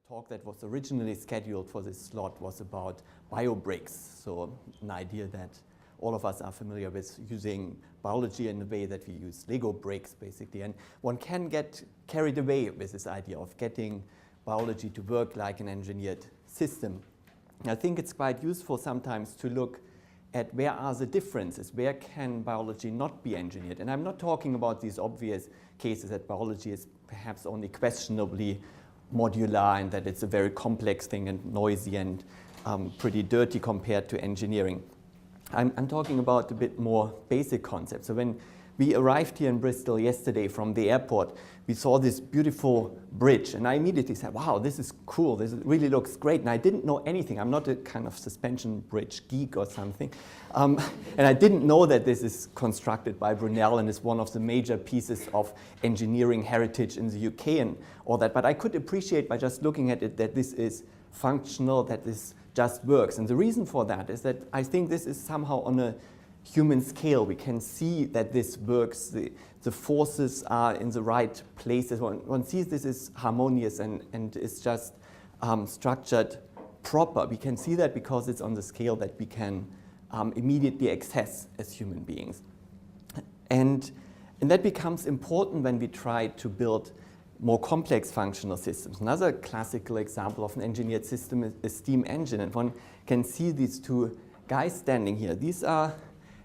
talk that was originally scheduled for this slot was about biobricks. So an idea that all of us are familiar with using biology in the way that we use Lego bricks, basically. And one can get carried away with this idea of getting biology to work like an engineered system. And I think it's quite useful sometimes to look at where are the differences, where can biology not be engineered. And I'm not talking about these obvious cases that biology is perhaps only questionably modular and that it's a very complex thing and noisy and pretty dirty compared to engineering. I'm talking about a bit more basic concepts. So when we arrived here in Bristol yesterday from the airport, we saw this beautiful bridge, and I immediately said, wow, this is cool, this really looks great. And I didn't know anything. I'm not a kind of suspension bridge geek or something. And I didn't know that this is constructed by Brunel and is one of the major pieces of engineering heritage in the UK and all that. But I could appreciate by just looking at it that this is functional, that this just works. And the reason for that is that I think this is somehow on a human scale. We can see that this works. The forces are in the right places. One sees this is harmonious and is just structured proper. We can see that because it's on the scale that we can immediately access as human beings. And that becomes important when we try to build more complex functional systems. Another classical example of an engineered system is a steam engine. And one can see these two guys standing here. These are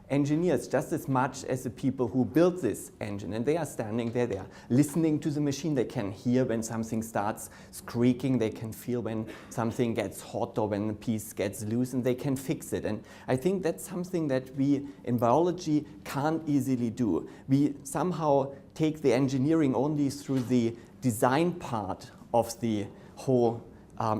engineers just as much as the people who built this engine. And they are standing there, they are listening to the machine. They can hear when something starts squeaking. They can feel when something gets hot or when a piece gets loose, and they can fix it. And I think that's something that we in biology can't easily do. We somehow take the engineering only through the design part of the whole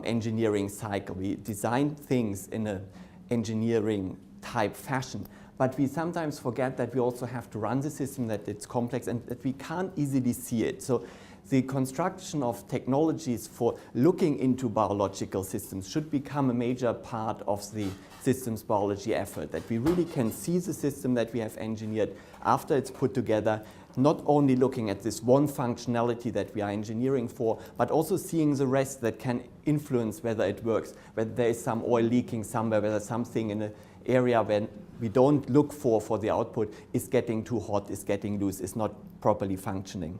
engineering cycle. We design things in an engineering type fashion. But we sometimes forget that we also have to run the system, that it's complex, and that we can't easily see it. So the construction of technologies for looking into biological systems should become a major part of the systems biology effort, that we really can see the system that we have engineered after it's put together, not only looking at this one functionality that we are engineering for, but also seeing the rest that can influence whether it works, whether there is some oil leaking somewhere, whether something in an area where we don't look for the output is getting too hot, is getting loose, is not properly functioning.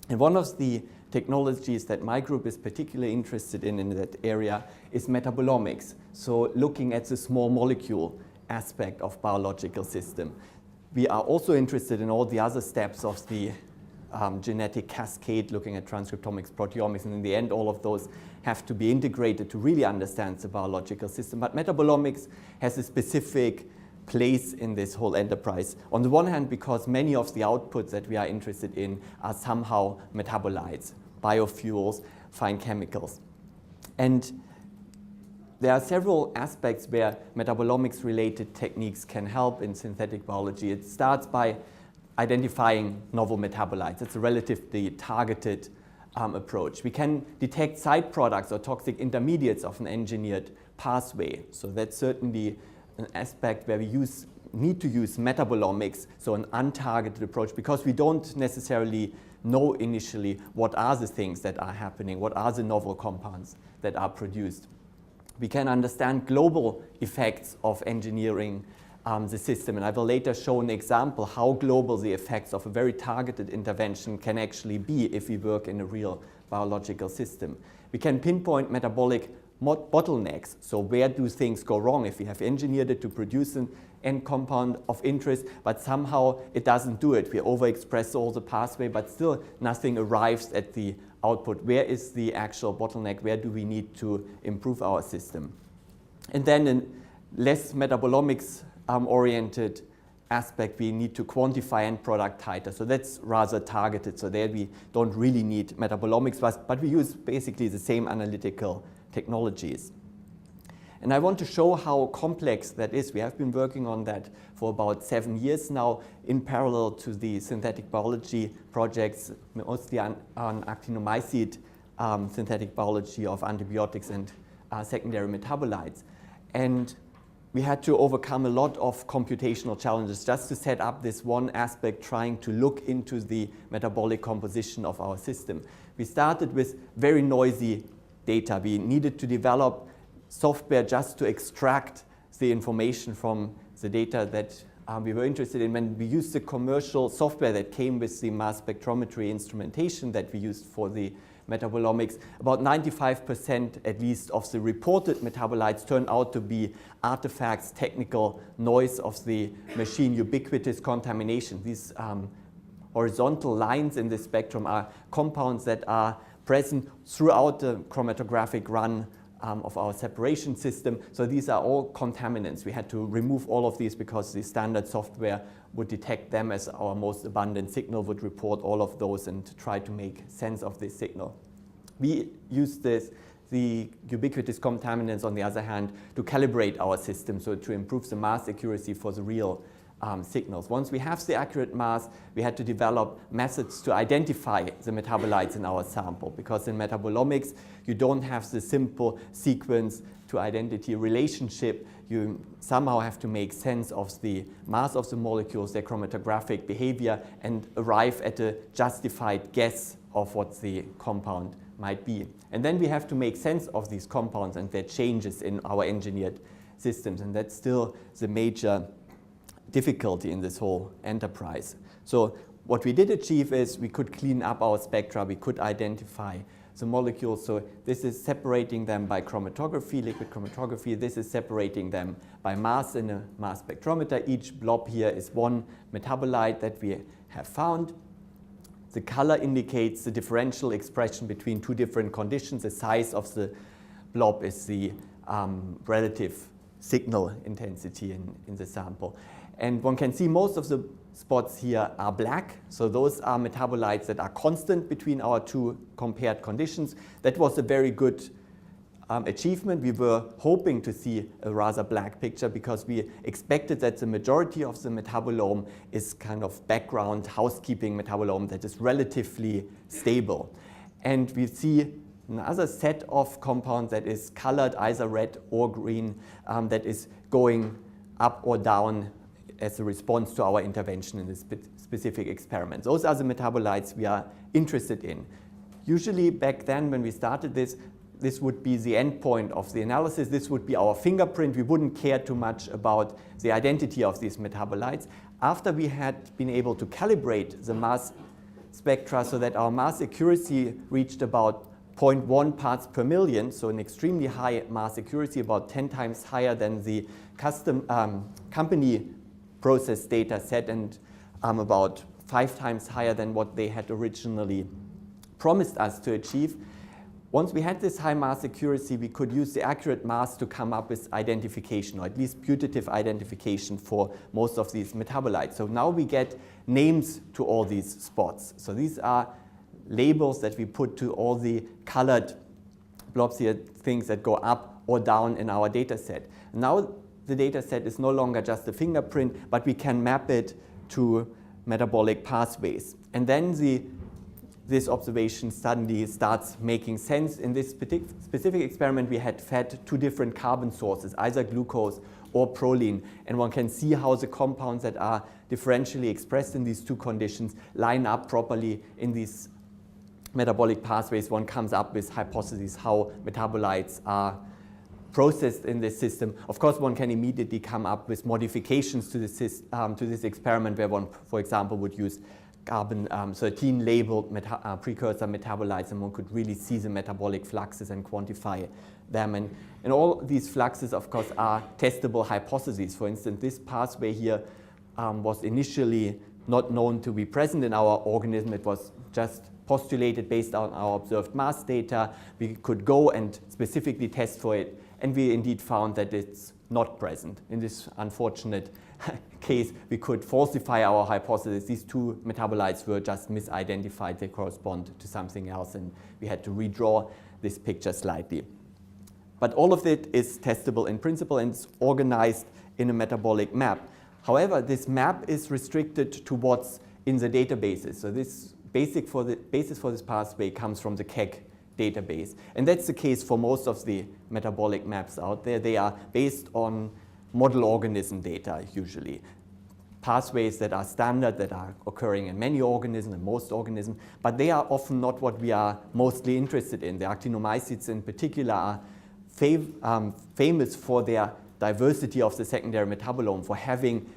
And one of the technologies that my group is particularly interested in that area is metabolomics. So looking at the small molecule aspect of biological system. We are also interested in all the other steps of the genetic cascade, looking at transcriptomics, proteomics, and in the end, all of those have to be integrated to really understand the biological system. But metabolomics has a specific place in this whole enterprise. On the one hand, because many of the outputs that we are interested in are somehow metabolites, biofuels, fine chemicals. And there are several aspects where metabolomics-related techniques can help in synthetic biology. It starts by identifying novel metabolites. It's a relatively targeted approach. We can detect side products or toxic intermediates of an engineered pathway. So that's certainly an aspect where we need to use metabolomics, so an untargeted approach, because we don't necessarily know initially what are the things that are happening, what are the novel compounds that are produced. We can understand global effects of engineering the system, and I will later show an example how global the effects of a very targeted intervention can actually be if we work in a real biological system. We can pinpoint metabolic bottlenecks, so where do things go wrong if we have engineered it to produce an end compound of interest, but somehow it doesn't do it. We overexpress all the pathway, but still nothing arrives at the output. Where is the actual bottleneck? Where do we need to improve our system? And then in less metabolomics oriented aspect, we need to quantify end product titer. So that's rather targeted. So there we don't really need metabolomics, but we use basically the same analytical technologies. And I want to show how complex that is. We have been working on that for about 7 years now in parallel to the synthetic biology projects, mostly on actinomycete synthetic biology of antibiotics and secondary metabolites. And we had to overcome a lot of computational challenges just to set up this one aspect, trying to look into the metabolic composition of our system. We started with very noisy data. We needed to develop software just to extract the information from the data that we were interested in. When we used the commercial software that came with the mass spectrometry instrumentation that we used for the metabolomics, about 95% at least of the reported metabolites turned out to be artifacts, technical noise of the machine, ubiquitous contamination. These horizontal lines in the spectrum are compounds that are present throughout the chromatographic run of our separation system. So these are all contaminants. We had to remove all of these because the standard software would detect them as our most abundant signal, would report all of those and try to make sense of this signal. We used the ubiquitous contaminants, on the other hand, to calibrate our system, so to improve the mass accuracy for the real signals. Once we have the accurate mass, we had to develop methods to identify the metabolites in our sample, because in metabolomics, you don't have the simple sequence to identity relationship. You somehow have to make sense of the mass of the molecules, their chromatographic behavior, and arrive at a justified guess of what the compound might be. And then we have to make sense of these compounds and their changes in our engineered systems, and that's still the major difficulty in this whole enterprise. So what we did achieve is we could clean up our spectra, we could identify the molecules. So this is separating them by chromatography, liquid chromatography. This is separating them by mass in a mass spectrometer. Each blob here is one metabolite that we have found. The color indicates the differential expression between two different conditions. The size of the blob is the relative signal intensity in the sample. And one can see most of the spots here are black. So those are metabolites that are constant between our two compared conditions. That was a very good achievement. We were hoping to see a rather black picture because we expected that the majority of the metabolome is kind of background housekeeping metabolome that is relatively stable. And we see another set of compounds that is colored either red or green that is going up or down as a response to our intervention in this specific experiment. Those are the metabolites we are interested in. Usually back then when we started this would be the end point of the analysis. This would be our fingerprint. We wouldn't care too much about the identity of these metabolites. After we had been able to calibrate the mass spectra so that our mass accuracy reached about 0.1 parts per million, so an extremely high mass accuracy, about 10 times higher than the custom company process data set, and about 5 times higher than what they had originally promised us to achieve. Once we had this high mass accuracy, we could use the accurate mass to come up with identification, or at least putative identification for most of these metabolites. So now we get names to all these spots. So these are labels that we put to all the colored blobs here, things that go up or down in our data set. Now the data set is no longer just a fingerprint, but we can map it to metabolic pathways. And then this observation suddenly starts making sense. In this specific experiment, we had fed 2 different carbon sources, either glucose or proline. And one can see how the compounds that are differentially expressed in these 2 conditions line up properly in these metabolic pathways. One comes up with hypotheses how metabolites are processed in this system. Of course, one can immediately come up with modifications to this experiment where one, for example, would use carbon 13 labeled precursor metabolites, and one could really see the metabolic fluxes and quantify them. And all these fluxes, of course, are testable hypotheses. For instance, this pathway here was initially not known to be present in our organism. It was just postulated based on our observed mass data. We could go and specifically test for it, and we indeed found that it's not present. In this unfortunate case, we could falsify our hypothesis. These 2 metabolites were just misidentified. They correspond to something else, and we had to redraw this picture slightly. But all of it is testable in principle, and it's organized in a metabolic map. However, this map is restricted to what's in the databases. So this basis for this pathway comes from the KEGG database. And that's the case for most of the metabolic maps out there. They are based on model organism data, usually. pathways that are standard, that are occurring in many organisms and most organisms, but they are often not what we are mostly interested in. The actinomycetes in particular are famous for their diversity of the secondary metabolome, for having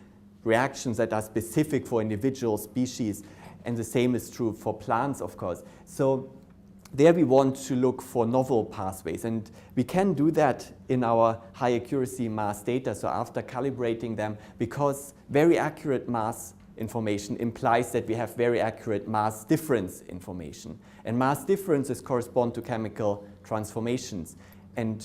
reactions that are specific for individual species, and the same is true for plants, of course. So there we want to look for novel pathways, and we can do that in our high accuracy mass data, so after calibrating them, because very accurate mass information implies that we have very accurate mass difference information. And mass differences correspond to chemical transformations. And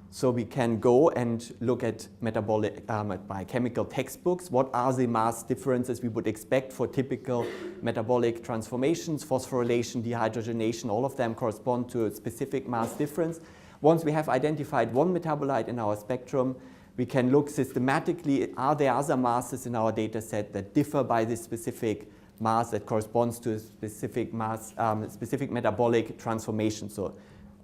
so we can go and look at metabolic biochemical textbooks. What are the mass differences we would expect for typical metabolic transformations? Phosphorylation, dehydrogenation, all of them correspond to a specific mass difference. Once we have identified one metabolite in our spectrum, we can look systematically, are there other masses in our data set that differ by this specific mass that corresponds to a specific mass, specific metabolic transformation. So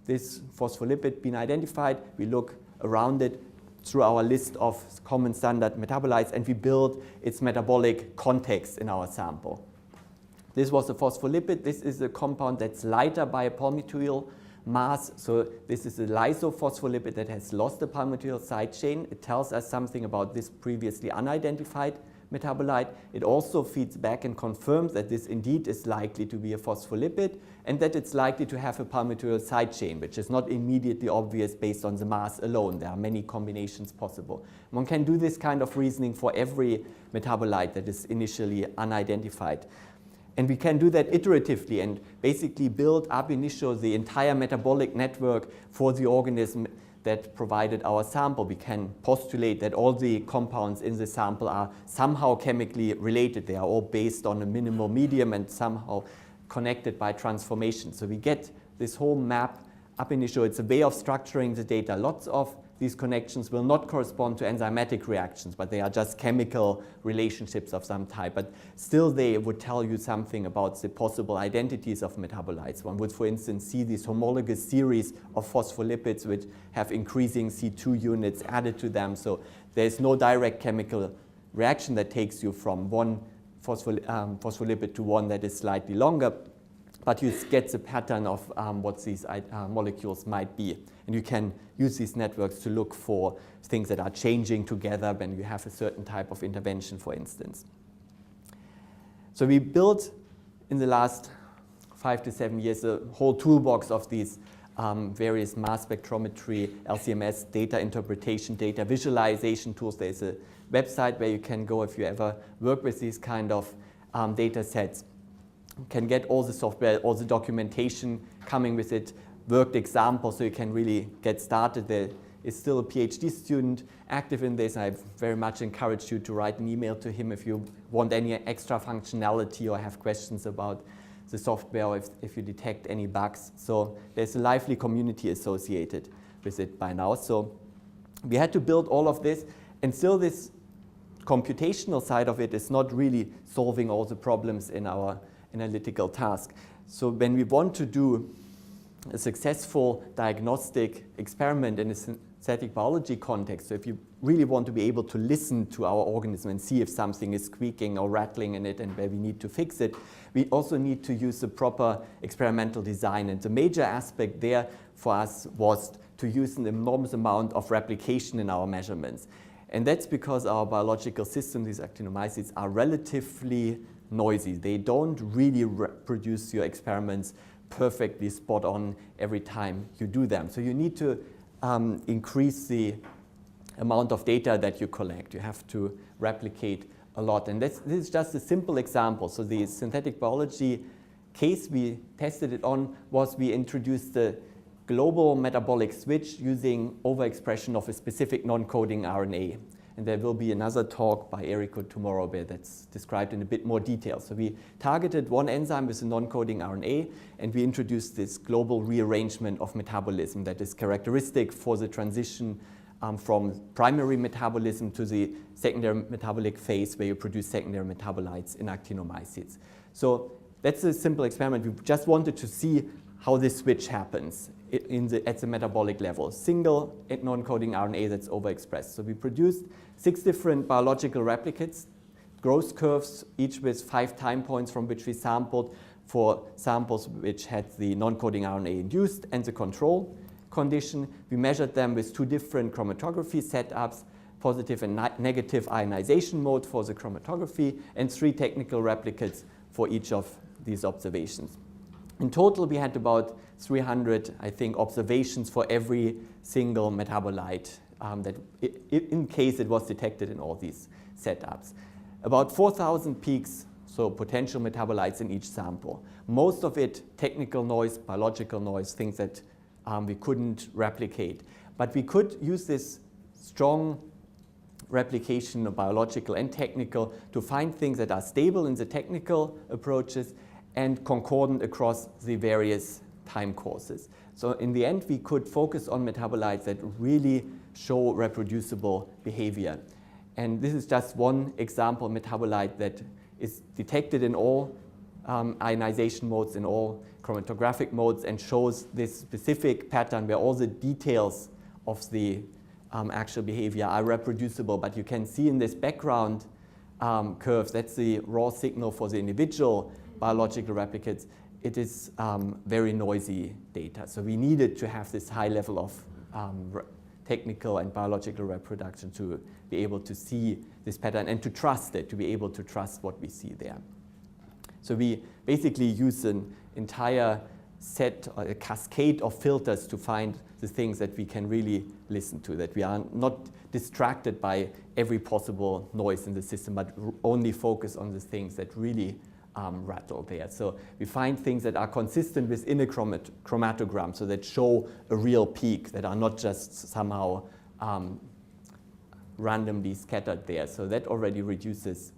this phospholipid being identified, we look around it through our list of common standard metabolites, and we build its metabolic context in our sample. This was a phospholipid. This is a compound that's lighter by a palmitoyl mass. So this is a lysophospholipid that has lost the palmitoyl side chain. It tells us something about this previously unidentified metabolite. It also feeds back and confirms that this indeed is likely to be a phospholipid, and that it's likely to have a palmitoyl side chain, which is not immediately obvious based on the mass alone. There are many combinations possible. One can do this kind of reasoning for every metabolite that is initially unidentified. And we can do that iteratively and basically build ab initio the entire metabolic network for the organism that provided our sample. We can postulate that all the compounds in the sample are somehow chemically related. They are all based on a minimal medium and somehow connected by transformation. So we get this whole map ab initio. It's a way of structuring the data. Lots of these connections will not correspond to enzymatic reactions, but they are just chemical relationships of some type. But still they would tell you something about the possible identities of metabolites. One would, for instance, see these homologous series of phospholipids which have increasing C2 units added to them. So there's no direct chemical reaction that takes you from one phospholipid to one that is slightly longer, but you get the pattern of what these molecules might be. And you can use these networks to look for things that are changing together when you have a certain type of intervention, for instance. So we built, in the last 5 to 7 years, a whole toolbox of these various mass spectrometry, LC-MS, data interpretation, data visualization tools. There's a website where you can go if you ever work with these kind of data sets. You can get all the software, all the documentation coming with it, worked examples, so you can really get started. There is still a PhD student active in this. I very much encourage you to write an email to him if you want any extra functionality or have questions about the software, or if you detect any bugs. So there's a lively community associated with it by now. So we had to build all of this, and still this computational side of it is not really solving all the problems in our analytical task. So when we want to do a successful diagnostic experiment in a synthetic biology context, so if you really want to be able to listen to our organism and see if something is squeaking or rattling in it and where we need to fix it, we also need to use the proper experimental design. And the major aspect there for us was to use an enormous amount of replication in our measurements. And that's because our biological systems, these actinomycetes, are relatively noisy. They don't really reproduce your experiments perfectly spot on every time you do them. So you need to increase the amount of data that you collect. You have to replicate a lot. And this is just a simple example. So the synthetic biology case we tested it on was we introduced the global metabolic switch using overexpression of a specific non-coding RNA. And there will be another talk by Eriko tomorrow where that's described in a bit more detail. So we targeted one enzyme with a non-coding RNA, and we introduced this global rearrangement of metabolism that is characteristic for the transition from primary metabolism to the secondary metabolic phase where you produce secondary metabolites in actinomycetes. So that's a simple experiment. We just wanted to see how this switch happens at the metabolic level. Single non-coding RNA that's overexpressed. So we produced 6 different biological replicates growth curves, each with 5 time points from which we sampled for samples which had the non-coding RNA induced and the control condition. We measured them with 2 different chromatography setups, positive and negative ionization mode for the chromatography, and 3 technical replicates for each of these observations. In total, we had about 300, I think, observations for every single metabolite that in case it was detected in all these setups. About 4,000 peaks, so potential metabolites in each sample. Most of it technical noise, biological noise, things that we couldn't replicate. But we could use this strong replication of biological and technical to find things that are stable in the technical approaches and concordant across the various time courses. So in the end, we could focus on metabolites that really show reproducible behavior. And this is just one example metabolite that is detected in all ionization modes, in all chromatographic modes, and shows this specific pattern where all the details of the actual behavior are reproducible. But you can see in this background curve, that's the raw signal for the individual biological replicates. It is very noisy data. So we needed to have this high level of technical and biological reproduction to be able to see this pattern and to trust it, to be able to trust what we see there. So we basically use an entire set, a cascade of filters to find the things that we can really listen to, that we are not distracted by every possible noise in the system, but only focus on the things that really rattle there. So we find things that are consistent within a chromatogram, so that show a real peak, that are not just somehow randomly scattered there. So that already reduces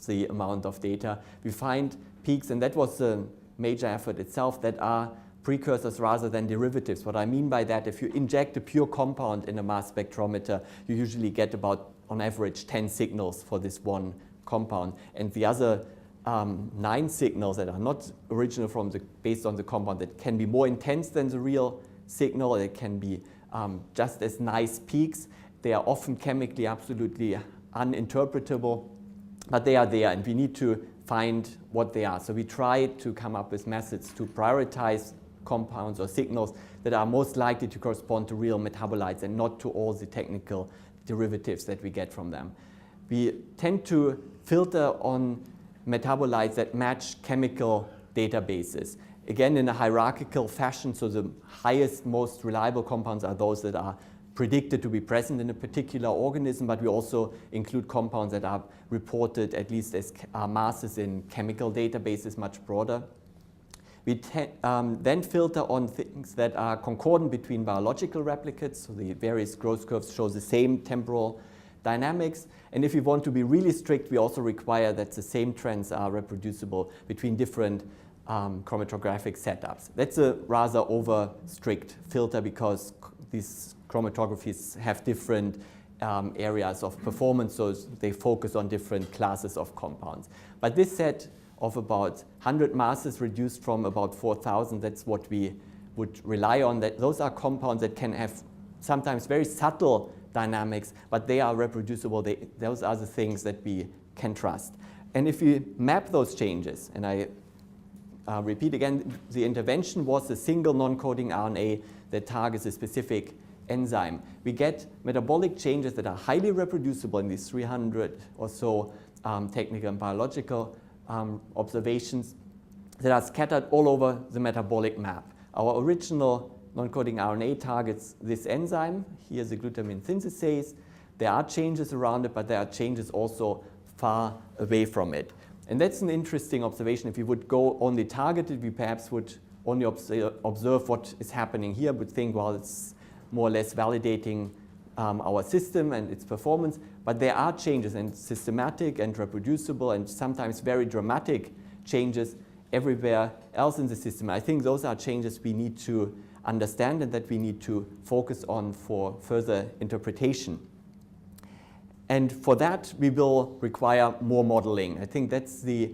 the amount of data. We find peaks, and that was a major effort itself, that are precursors rather than derivatives. What I mean by that, if you inject a pure compound in a mass spectrometer, you usually get about, on average, 10 signals for this one compound. And the other 9 signals that are not original based on the compound, that can be more intense than the real signal, they can be just as nice peaks. They are often chemically absolutely uninterpretable, but they are there, and we need to find what they are. So we try to come up with methods to prioritize compounds or signals that are most likely to correspond to real metabolites and not to all the technical derivatives that we get from them. We tend to filter on metabolites that match chemical databases. Again, in a hierarchical fashion, so the highest, most reliable compounds are those that are predicted to be present in a particular organism, but we also include compounds that are reported at least as masses in chemical databases, much broader. We then filter on things that are concordant between biological replicates, so the various growth curves show the same temporal dynamics. And if we want to be really strict, we also require that the same trends are reproducible between different chromatographic setups. That's a rather over strict filter because these chromatographies have different areas of performance, so they focus on different classes of compounds. But this set of about 100 masses reduced from about 4,000, that's what we would rely on. Those are compounds that can have sometimes very subtle dynamics, but they are reproducible. Those are the things that we can trust. And if we map those changes, and I repeat again, the intervention was a single non-coding RNA that targets a specific enzyme. We get metabolic changes that are highly reproducible in these 300 or so technical and biological observations that are scattered all over the metabolic map. Our original non-coding RNA targets this enzyme. Here's the glutamine synthetase. There are changes around it, but there are changes also far away from it. And that's an interesting observation. If we would go only targeted, we perhaps would only observe what is happening here, would think, well, it's more or less validating our system and its performance. But there are changes, and systematic and reproducible and sometimes very dramatic changes everywhere else in the system. I think those are changes we need to understand and that we need to focus on for further interpretation. And for that, we will require more modeling. I think that's the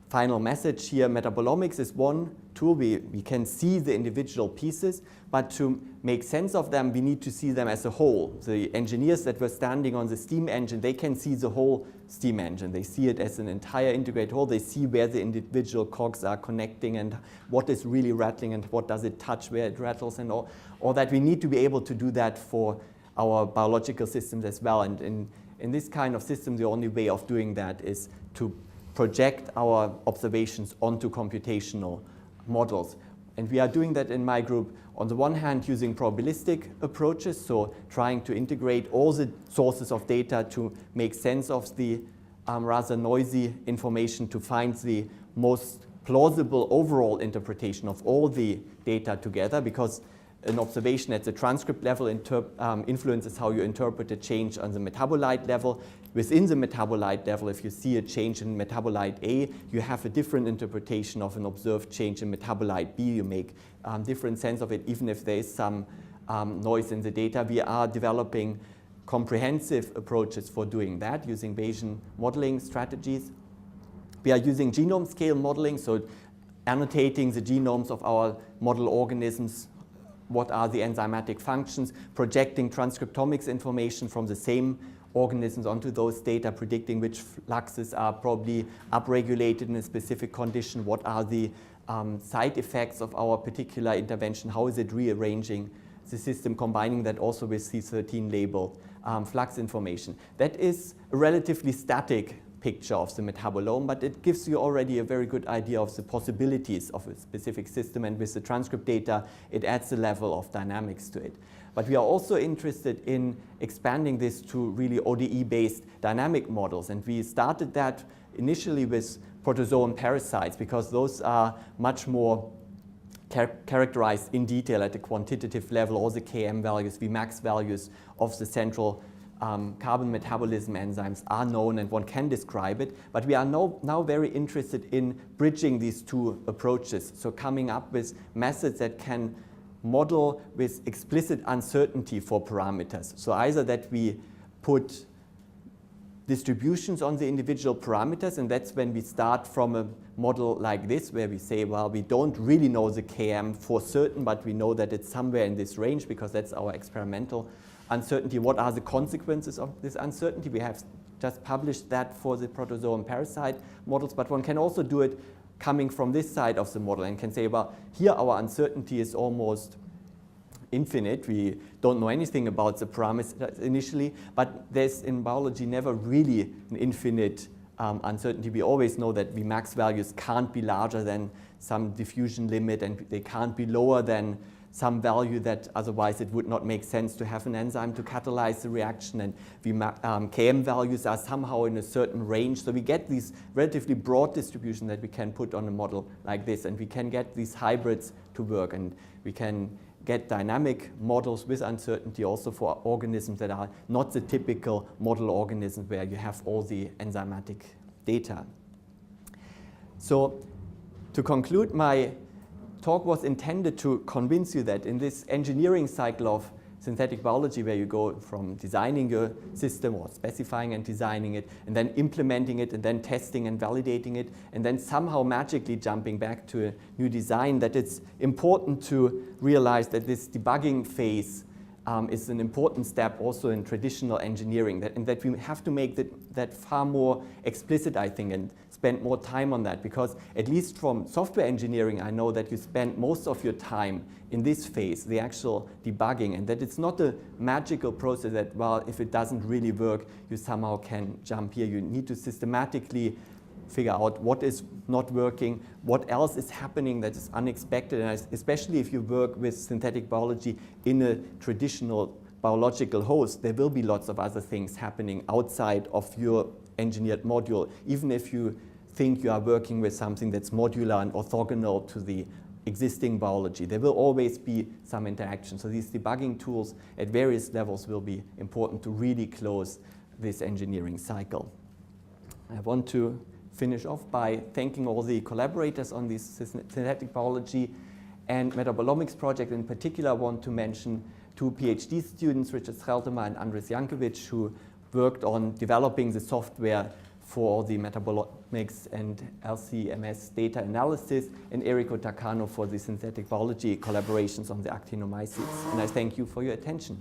final message here. Metabolomics is one tool. We can see the individual pieces, but to make sense of them, we need to see them as a whole. The engineers that were standing on the steam engine, they can see the whole steam engine. They see it as an entire integrated whole. They see where the individual cogs are connecting and what is really rattling and what does it touch, where it rattles and all that. We need to be able to do that for our biological systems as well. And in this kind of system, the only way of doing that is to project our observations onto computational models. And we are doing that in my group, on the one hand, using probabilistic approaches, so trying to integrate all the sources of data to make sense of the rather noisy information to find the most plausible overall interpretation of all the data together, because an observation at the transcript level influences how you interpret a change on the metabolite level. Within the metabolite level, if you see a change in metabolite A, you have a different interpretation of an observed change in metabolite B. You make different sense of it, even if there is some noise in the data. We are developing comprehensive approaches for doing that using Bayesian modeling strategies. We are using genome scale modeling, so annotating the genomes of our model organisms. What are the enzymatic functions, projecting transcriptomics information from the same organisms onto those data, predicting which fluxes are probably upregulated in a specific condition, what are the side effects of our particular intervention, how is it rearranging the system, combining that also with C13 labeled flux information. That is a relatively static picture of the metabolome, but it gives you already a very good idea of the possibilities of a specific system, and with the transcript data, it adds a level of dynamics to it. But we are also interested in expanding this to really ODE-based dynamic models, and we started that initially with protozoan parasites, because those are much more characterized in detail at the quantitative level, all the Km values, Vmax values of the central carbon metabolism enzymes are known and one can describe it, but we are now very interested in bridging these two approaches, so coming up with methods that can model with explicit uncertainty for parameters. So either that we put distributions on the individual parameters, and that's when we start from a model like this, where we say, well, we don't really know the Km for certain, but we know that it's somewhere in this range because that's our experimental uncertainty. What are the consequences of this uncertainty? We have just published that for the protozoan parasite models, but one can also do it coming from this side of the model and can say, well, here our uncertainty is almost infinite. We don't know anything about the parameters initially, but there's in biology never really an infinite uncertainty. We always know that Vmax values can't be larger than some diffusion limit, and they can't be lower than some value that otherwise it would not make sense to have an enzyme to catalyze the reaction, and Km values are somehow in a certain range. So we get these relatively broad distribution that we can put on a model like this, and we can get these hybrids to work, and we can get dynamic models with uncertainty also for organisms that are not the typical model organisms where you have all the enzymatic data. So to conclude, my talk was intended to convince you that in this engineering cycle of synthetic biology, where you go from designing your system or specifying and designing it, and then implementing it, and then testing and validating it, and then somehow magically jumping back to a new design, that it's important to realize that this debugging phase is an important step also in traditional engineering, and that we have to make that far more explicit, I think, and spend more time on that, because at least from software engineering, I know that you spend most of your time in this phase, the actual debugging, and that it's not a magical process that, well, if it doesn't really work, you somehow can jump here. You need to systematically figure out what is not working, what else is happening that is unexpected, and especially if you work with synthetic biology in a traditional biological host, there will be lots of other things happening outside of your engineered module, even if you think you are working with something that's modular and orthogonal to the existing biology. There will always be some interaction. So these debugging tools at various levels will be important to really close this engineering cycle. I want to finish off by thanking all the collaborators on this synthetic biology and metabolomics project. In particular, I want to mention two PhD students, Richard Scheltemer and Andres Jankovic, who worked on developing the software for all the metabolomics and LC-MS data analysis, and Errico Takano for the synthetic biology collaborations on the actinomycetes. And I thank you for your attention.